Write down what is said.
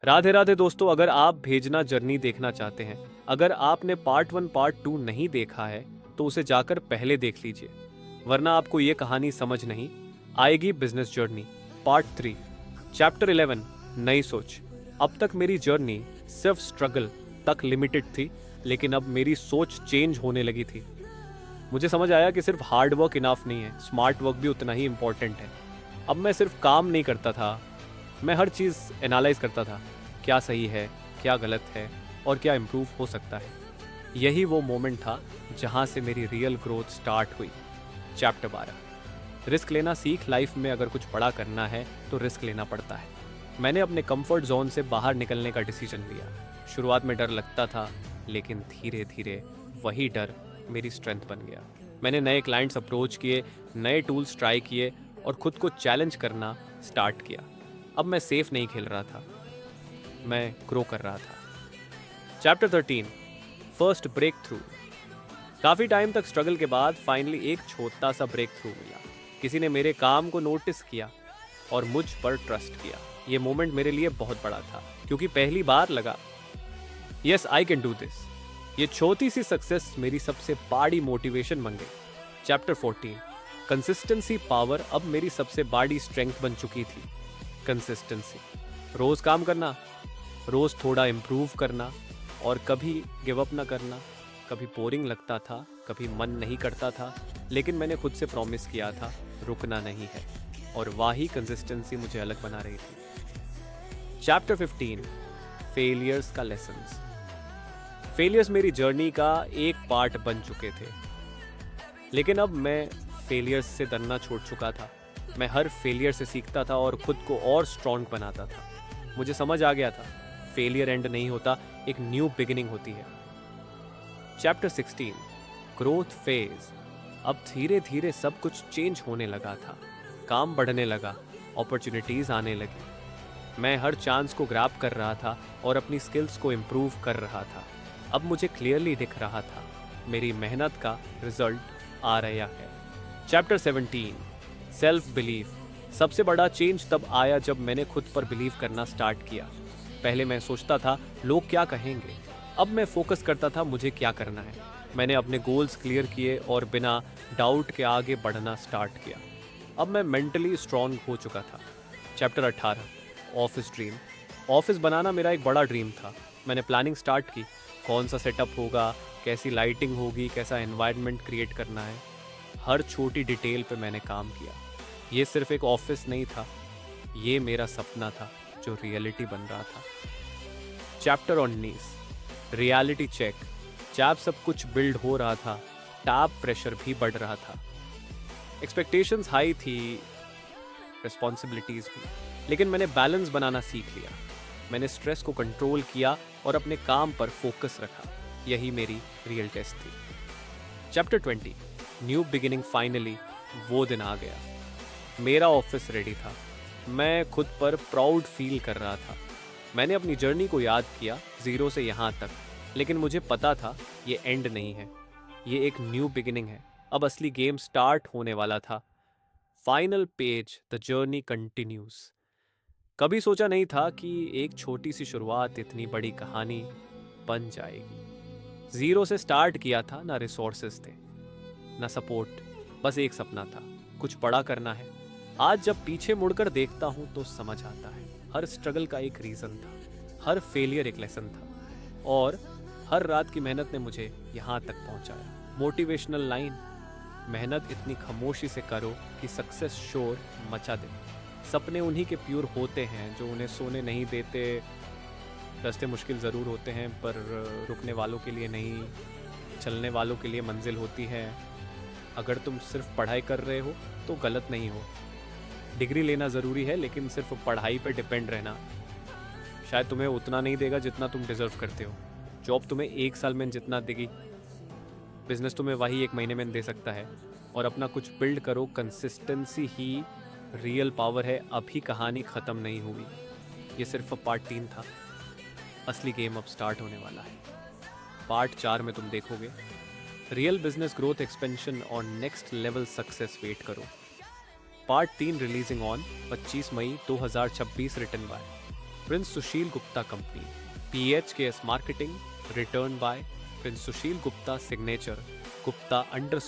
राधे राधे दोस्तों, अगर आप भेजना जर्नी देखना चाहते हैं, अगर आपने पार्ट 1 पार्ट 2 नहीं देखा है तो उसे जाकर पहले देख लीजिए, वरना आपको ये कहानी समझ नहीं आएगी। बिजनेस जर्नी पार्ट 3 चैप्टर 11 नई सोच। अब तक मेरी जर्नी सिर्फ स्ट्रगल तक लिमिटेड थी, लेकिन अब मेरी सोच चेंज होने लगी थी। मुझे समझ आया कि सिर्फ हार्ड वर्क इनफ नहीं है, स्मार्ट वर्क भी उतना ही इंपॉर्टेंट है। अब मैं सिर्फ काम नहीं करता था, मैं हर चीज़ एनालाइज करता था, क्या सही है, क्या गलत है और क्या इम्प्रूव हो सकता है। यही वो मोमेंट था जहाँ से मेरी रियल ग्रोथ स्टार्ट हुई। चैप्टर 12 रिस्क लेना सीख। लाइफ में अगर कुछ बड़ा करना है तो रिस्क लेना पड़ता है। मैंने अपने कंफर्ट जोन से बाहर निकलने का डिसीजन लिया। शुरुआत में डर लगता था, लेकिन धीरे धीरे वही डर मेरी स्ट्रेंथ बन गया। मैंने नए क्लाइंट्स अप्रोच किए, नए टूल्स ट्राई किए और खुद को चैलेंज करना स्टार्ट किया। अब मैं सेफ नहीं खेल रहा था, मैं ग्रो कर रहा था। Chapter 13 first breakthrough. काफ़ी टाइम तक स्ट्रगल के बाद फाइनली एक छोटा सा ब्रेक थ्रू मिला। किसी ने मेरे काम को नोटिस किया और मुझ पर ट्रस्ट किया। ये मोमेंट मेरे लिए बहुत बड़ा था, क्योंकि पहली बार लगा yes I can do this. ये छोटी सी सक्सेस मेरी सबसे बड़ी मोटिवेशन बन गई। Chapter 14 consistency power. अब मेरी सबसे बड़ी स्ट्रेंथ बन चुकी थी कंसिस्टेंसी। रोज काम करना, रोज थोड़ा इम्प्रूव करना और कभी गिव अप ना करना। कभी बोरिंग लगता था, कभी मन नहीं करता था, लेकिन मैंने खुद से प्रॉमिस किया था रुकना नहीं है, और वही कंसिस्टेंसी मुझे अलग बना रही थी। चैप्टर 15 फेलियर्स का लेसन्स। फेलियर्स मेरी जर्नी का एक पार्ट बन चुके थे, लेकिन अब मैं फेलियर्स से डरना छोड़ चुका था। मैं हर फेलियर से सीखता था और खुद को और स्ट्रॉन्ग बनाता था। मुझे समझ आ गया था फेलियर एंड नहीं होता, एक न्यू बिगिनिंग होती है। Chapter 16 growth phase. अब धीरे धीरे सब कुछ चेंज होने लगा था। काम बढ़ने लगा, अपॉर्चुनिटीज आने लगी। मैं हर चांस को ग्रैब कर रहा था और अपनी स्किल्स को इम्प्रूव कर रहा था। अब मुझे क्लियरली दिख रहा था मेरी मेहनत का रिजल्ट आ रहा है। Chapter 17 self belief. सबसे बड़ा चेंज तब आया जब मैंने खुद पर बिलीव करना स्टार्ट किया। पहले मैं सोचता था लोग क्या कहेंगे, अब मैं फोकस करता था मुझे क्या करना है। मैंने अपने गोल्स क्लियर किए और बिना डाउट के आगे बढ़ना स्टार्ट किया। अब मैं मेंटली स्ट्रांग हो चुका था। Chapter 18 office dream. ऑफिस बनाना मेरा एक बड़ा ड्रीम था। मैंने प्लानिंग स्टार्ट की, कौन सा सेटअप होगा, कैसी लाइटिंग होगी, कैसा एनवायरनमेंट क्रिएट करना है। हर छोटी डिटेल पे मैंने काम किया। ये सिर्फ एक ऑफिस नहीं था, ये मेरा सपना था जो रियलिटी बन रहा था। Chapter 19 reality check. जब सब कुछ बिल्ड हो रहा था, टैब प्रेशर भी बढ़ रहा था। एक्सपेक्टेशंस हाई थी, रिस्पॉन्सिबिलिटीज भी, लेकिन मैंने बैलेंस बनाना सीख लिया। मैंने स्ट्रेस को कंट्रोल किया और अपने काम पर फोकस रखा। यही मेरी रियल टेस्ट थी। Chapter 20 new beginning. फाइनली वो दिन आ गया। मेरा ऑफिस रेडी था। मैं खुद पर प्राउड फील कर रहा था। मैंने अपनी जर्नी को याद किया, ज़ीरो से यहाँ तक, लेकिन मुझे पता था ये एंड नहीं है, ये एक न्यू बिगिनिंग है। अब असली गेम स्टार्ट होने वाला था। Final page, the journey continues. कभी सोचा नहीं था कि एक छोटी सी शुरुआत इतनी बड़ी कहानी बन जाएगी। ज़ीरो से स्टार्ट किया था, ना रिसोर्सेज थे ना सपोर्ट, बस एक सपना था, कुछ बड़ा करना है। आज जब पीछे मुड़कर देखता हूं तो समझ आता है हर स्ट्रगल का एक रीज़न था, हर फेलियर एक लेसन था, और हर रात की मेहनत ने मुझे यहाँ तक पहुँचाया। मोटिवेशनल लाइन, मेहनत इतनी खामोशी से करो कि सक्सेस शोर मचा दे। सपने उन्हीं के प्योर होते हैं जो उन्हें सोने नहीं देते। रास्ते मुश्किल ज़रूर होते हैं, पर रुकने वालों के लिए नहीं, चलने वालों के लिए मंजिल होती है। अगर तुम सिर्फ पढ़ाई कर रहे हो तो गलत नहीं हो। डिग्री लेना ज़रूरी है, लेकिन सिर्फ पढ़ाई पर डिपेंड रहना शायद तुम्हें उतना नहीं देगा जितना तुम डिज़र्व करते हो। जॉब तुम्हें 1 साल में जितना देगी, बिजनेस तुम्हें वही 1 महीने में दे सकता है। और अपना कुछ बिल्ड करो। कंसिस्टेंसी ही रियल पावर है। अभी कहानी ख़त्म नहीं हुई, ये सिर्फ पार्ट 3 था। असली गेम अब स्टार्ट होने वाला है। पार्ट 4 में तुम देखोगे रियल बिजनेस ग्रोथ, एक्सपेंशन और नेक्स्ट लेवल सक्सेस। वेट करो। Part 3 releasing on 25 May 2026, written by Prince Sushil Gupta company, PHKS marketing, written by Prince Sushil Gupta signature, Gupta ___।